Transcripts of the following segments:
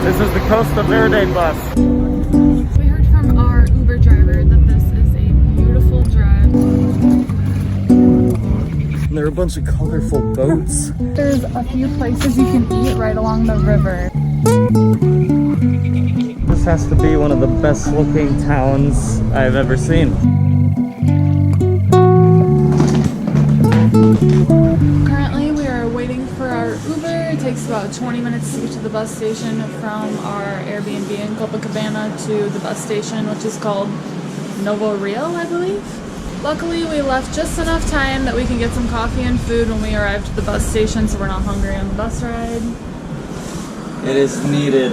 This is the Costa Verde bus. We heard from our Uber driver that this is a beautiful drive. And there are a bunch of colorful boats. There's a few places you can eat right along the river. This has to be one of the best looking towns I've ever seen. Currently we are waiting for our Uber. It takes about 20 minutes to get to the bus station from our Airbnb in Copacabana to the bus station, which is called Novo Rio, I believe. Luckily we left just enough time that we can get some coffee and food when we arrive at the bus station, so we're not hungry on the bus ride. It is needed.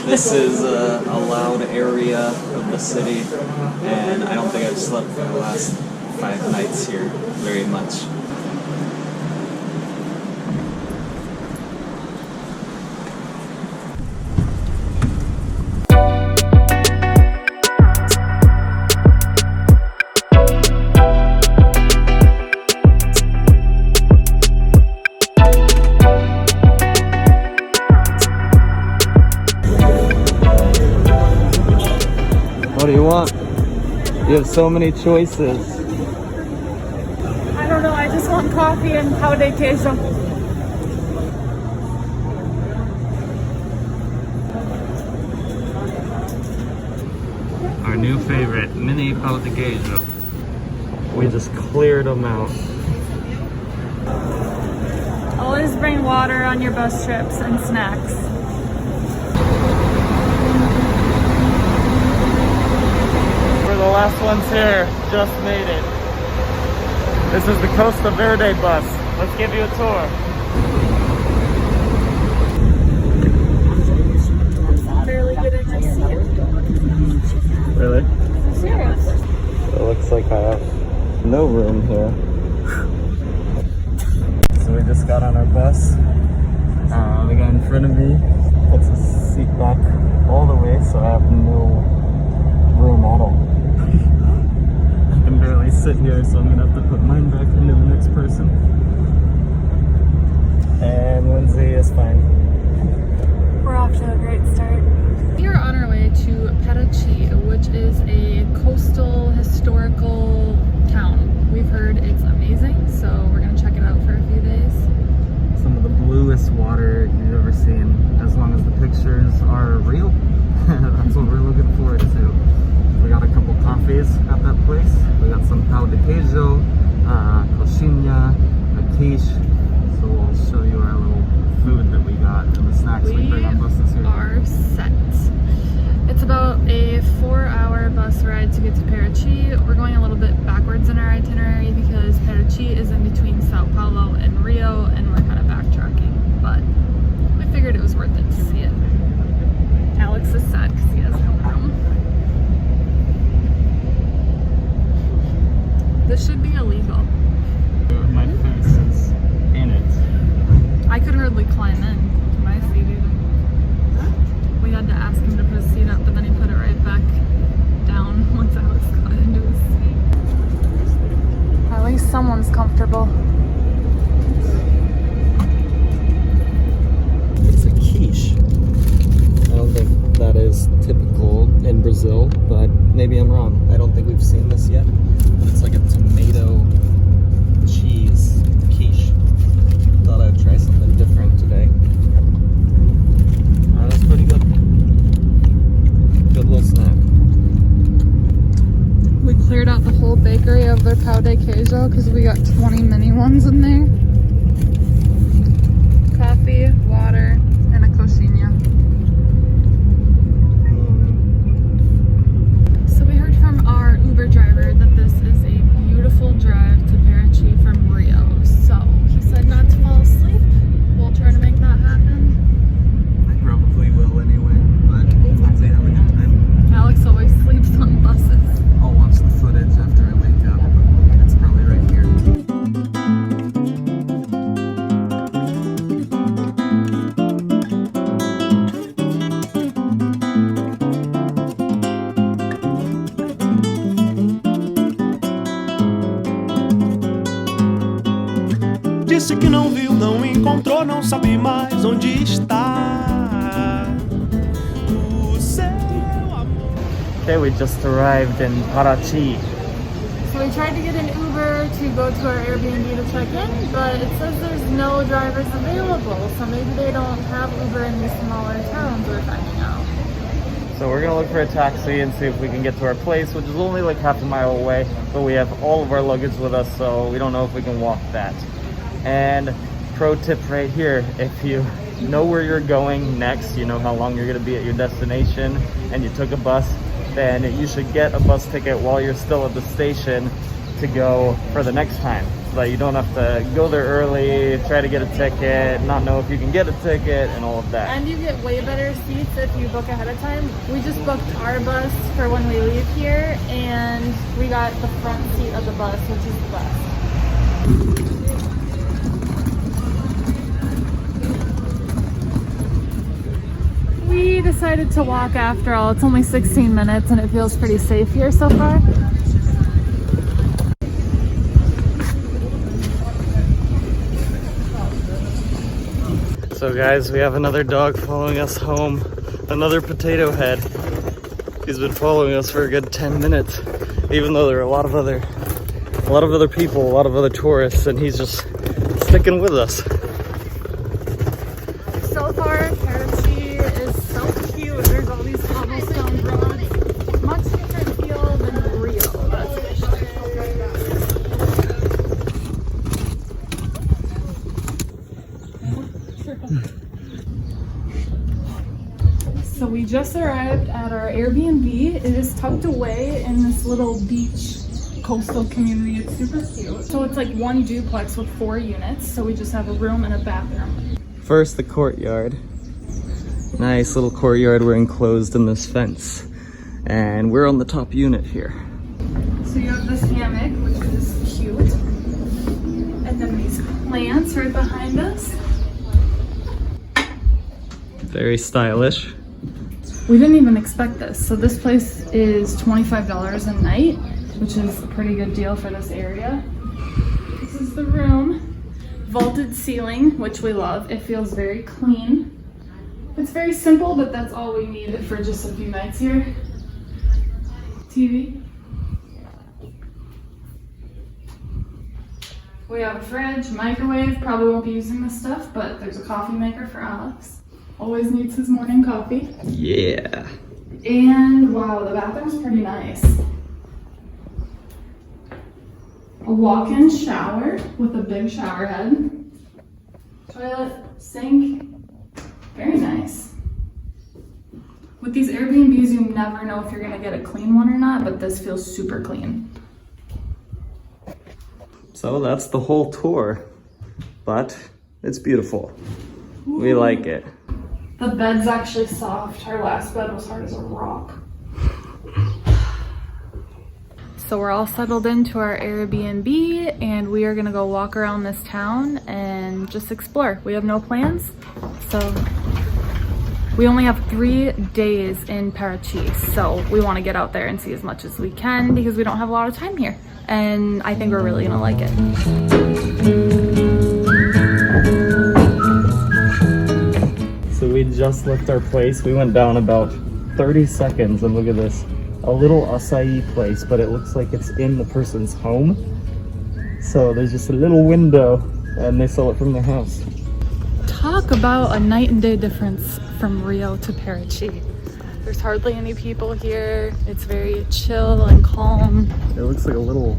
This is a loud area of the city, and I don't think I've slept for the last 5 nights here very much. What do you want? You have so many choices. I don't know, I just want coffee and pão de queijo. Our new favorite, mini pão de queijo. We just cleared them out. Always bring water on your bus trips and snacks. The last one's here, just made it. This is the Costa Verde bus. Let's give you a tour. Barely getting to see it. Really? Serious? It looks like I have no room here. So we just got on our bus. The guy in front of me puts his seat back all the way, so I have no room at all. I can barely sit here, so I'm gonna have to put mine back into the next person. And Lindsay is fine. We're off to a great start. We are on our way to Paraty, which is a coastal historical town. We've heard it's amazing, so we're gonna check it out for a few days. Some of the bluest water you've ever seen, as long as the pictures are real. That's what we're looking forward to. We got a couple coffees at that place. We got some pão de queijo, coxinha, a quiche. So we'll show you our little food that we got and the snacks we bring on buses here. We are set. It's about a 4-hour bus ride to get to Paraty. We're going a little bit backwards in our itinerary because Paraty is in between Sao Paulo and Rio, and we're kind of backtracking. But we figured it was worth it to see it. Alex is sad because he has no room. This should be illegal. My face is in it. I could hardly climb in to my seat either. We had to ask him to put his seat up, but then he put it right back down once Alex got into his seat. At least someone's comfortable. It's a quiche. I don't think that is typical in Brazil, but maybe I'm wrong. I don't think we've seen this yet. But it's like a tomato cheese quiche. Thought I'd try something different today. That's pretty good. Good little snack. We cleared out the whole bakery of their pão de queijo because we got 20 mini ones in there. Coffee, water, and a coxinha. So we heard from our Uber driver that this is a beautiful drive to Paraty from Rio. So he said not to fall asleep. We'll try to make that happen. I probably will anyway, but Lindsay, have a good time. Alex always sleeps on buses. I'll watch the footage after I wake up. It's probably right here. Disse que não viu, não encontrou, não sabe mais onde está. Okay, we just arrived in Paraty. So we tried to get an Uber to go to our Airbnb to check in, but it says there's no drivers available. So maybe they don't have Uber in these smaller towns, we're finding out. So we're gonna look for a taxi and see if we can get to our place, which is only like half a mile away, but we have all of our luggage with us, so we don't know if we can walk that. And pro tip right here, if you know where you're going next, you know how long you're gonna be at your destination, and you took a bus, then you should get a bus ticket while you're still at the station to go for the next time, so that you don't have to go there early, try to get a ticket, not know if you can get a ticket, and all of that. And you get way better seats if you book ahead of time. We just booked our bus for when we leave here, and we got the front seat of the bus, which is the best. We decided to walk after all. It's only 16 minutes and it feels pretty safe here so far. So guys, we have another dog following us home, another potato head. He's been following us for a good 10 minutes, even though there are a lot of other people, a lot of other tourists, and he's just sticking with us. So far, Paraty is so cute. There's all these cobblestone roads. Much different feel than Rio, that's for sure. So we just arrived at our Airbnb. It is tucked away in this little beach coastal community. It's super cute. So it's like one duplex with 4 units. So we just have a room and a bathroom. First, the courtyard. Nice little courtyard. We're enclosed in this fence, and we're on the top unit here. So you have this hammock, which is cute. And then these plants right behind us. Very stylish. We didn't even expect this. So this place is $25 a night, which is a pretty good deal for this area. This is the room. Vaulted ceiling, which we love. It feels very clean. It's very simple, but that's all we needed for just a few nights here. TV. We have a fridge, microwave. Probably won't be using this stuff, but there's a coffee maker for Alex. Always needs his morning coffee. Yeah. And wow, the bathroom's pretty nice. A walk-in shower with a big shower head. Toilet, sink. Very nice. With these Airbnbs, you never know if you're gonna get a clean one or not, but this feels super clean. So that's the whole tour, but it's beautiful. Ooh. We like it. The bed's actually soft. Our last bed was hard as a rock. So we're all settled into our Airbnb and we are gonna go walk around this town and just explore. We have no plans, so we only have 3 days in Paraty, so we want to get out there and see as much as we can because we don't have a lot of time here, and I think we're really gonna like it. So we just left our place. We went down about 30 seconds and look at this. A little acai place, but it looks like it's in the person's home. So there's just a little window and they sell it from their house. Talk about a night and day difference from Rio to Paraty. There's hardly any people here. It's very chill and calm. It looks like a little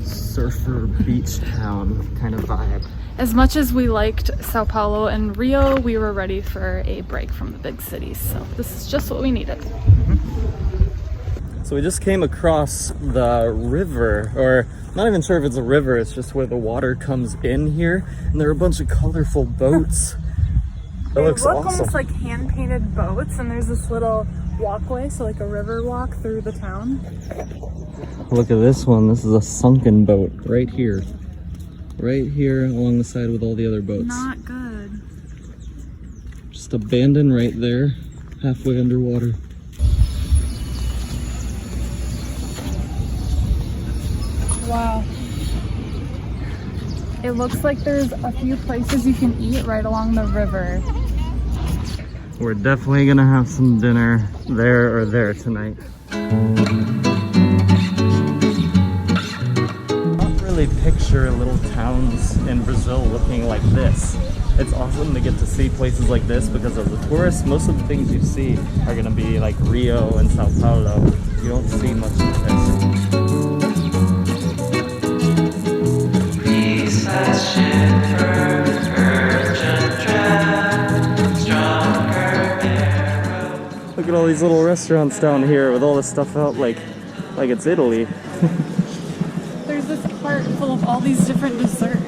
surfer beach town kind of vibe. As much as we liked Sao Paulo and Rio, we were ready for a break from the big cities. So this is just what we needed. So we just came across the river, or not even sure if it's a river, it's just where the water comes in here. And there are a bunch of colorful boats. That looks awesome. Almost like hand-painted boats, and there's this little walkway, so like a river walk through the town. Look at this one. This is a sunken boat right here. Right here along the side with all the other boats. Not good. Just abandoned right there, halfway underwater. Wow. It looks like there's a few places you can eat right along the river. We're definitely gonna have some dinner there or there tonight. Not really picture little towns in Brazil looking like this. It's awesome to get to see places like this because as a tourist, most of the things you see are going to be like Rio and Sao Paulo. You don't see much of this. Look at all these little restaurants down here with all this stuff out like it's Italy. There's this cart full of all these different desserts.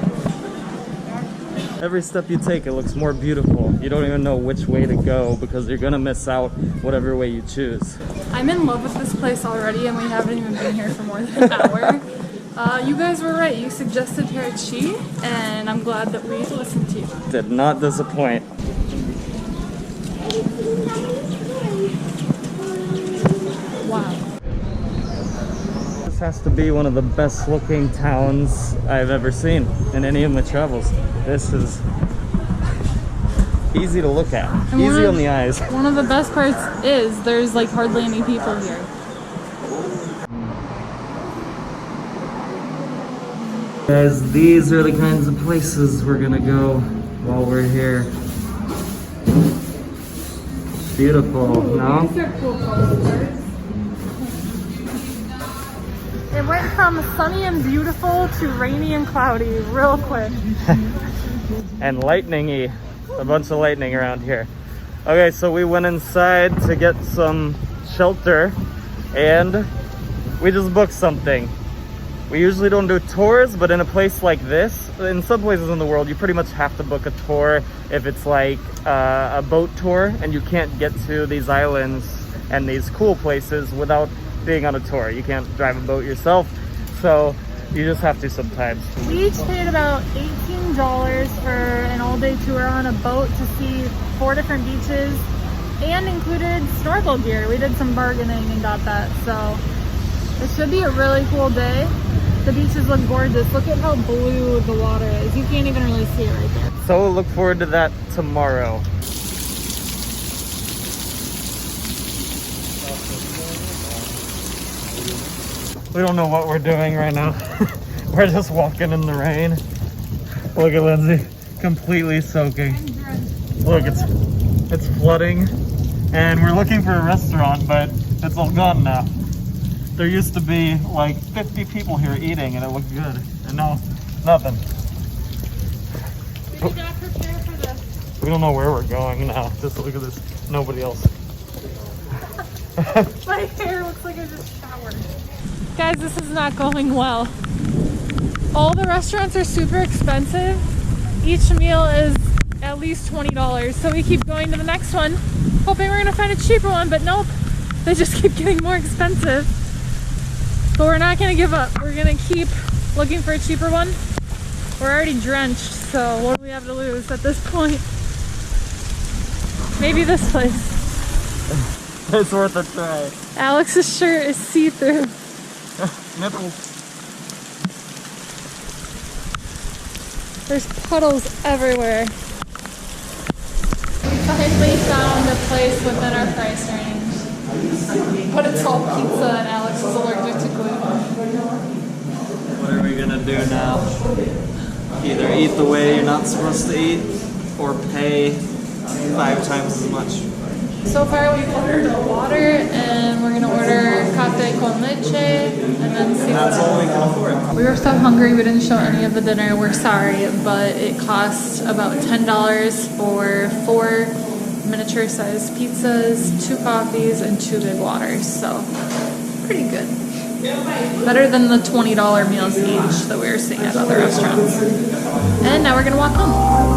Every step you take, it looks more beautiful. You don't even know which way to go because you're gonna miss out whatever way you choose. I'm in love with this place already and we haven't even been here for more than an hour. You guys were right, you suggested Paraty and I'm glad that we listened to you. Did not disappoint. Wow. This has to be one of the best looking towns I've ever seen in any of my travels. This is easy to look at, And easy on the eyes. One of the best parts is there's like hardly any people here. Guys, these are the kinds of places we're gonna go while we're here. Beautiful, no? These are cool postcards. It went from sunny and beautiful to rainy and cloudy real quick. And lightning-y. A bunch of lightning around here. Okay, so we went inside to get some shelter and we just booked something. We usually don't do tours, but in a place like this, in some places in the world, you pretty much have to book a tour if it's like a boat tour and you can't get to these islands and these cool places without being on a tour. You can't drive a boat yourself, so you just have to sometimes. We each paid about $18 for an all-day tour on a boat to see 4 different beaches and included snorkel gear. We did some bargaining and got that, so it should be a really cool day. The beaches look gorgeous. Look at how blue the water is. You can't even really see it right there. So we'll look forward to that tomorrow. We don't know what we're doing right now. We're just walking in the rain. Look at Lindsay, completely soaking. Look, it's flooding. And we're looking for a restaurant, but it's all gone now. There used to be like 50 people here eating and it looked good. And now, nothing. We did not prepare for this. We don't know where we're going now. Just look at this. Nobody else. My hair looks like I just showered. Guys, this is not going well. All the restaurants are super expensive. Each meal is at least $20. So we keep going to the next one, hoping we're gonna find a cheaper one, but nope. They just keep getting more expensive. But we're not gonna give up. We're gonna keep looking for a cheaper one. We're already drenched, so what do we have to lose at this point? Maybe this place. It's worth a try. Alex's shirt is see-through. Nipples. There's puddles everywhere. We finally found a place within our price range. But it's all pizza and Alex is allergic to gluten. What are we gonna do now? Either eat the way you're not supposed to eat or pay 5 times as much. So far we've ordered a water and we're gonna order cafe con leche and then see That's all we can afford. We were so hungry we didn't show any of the dinner. We're sorry, but it cost about $10 for 4 miniature sized pizzas, 2 coffees, and 2 big waters. So pretty good. Better than the $20 meals each that we were seeing at other restaurants. And now we're gonna walk home.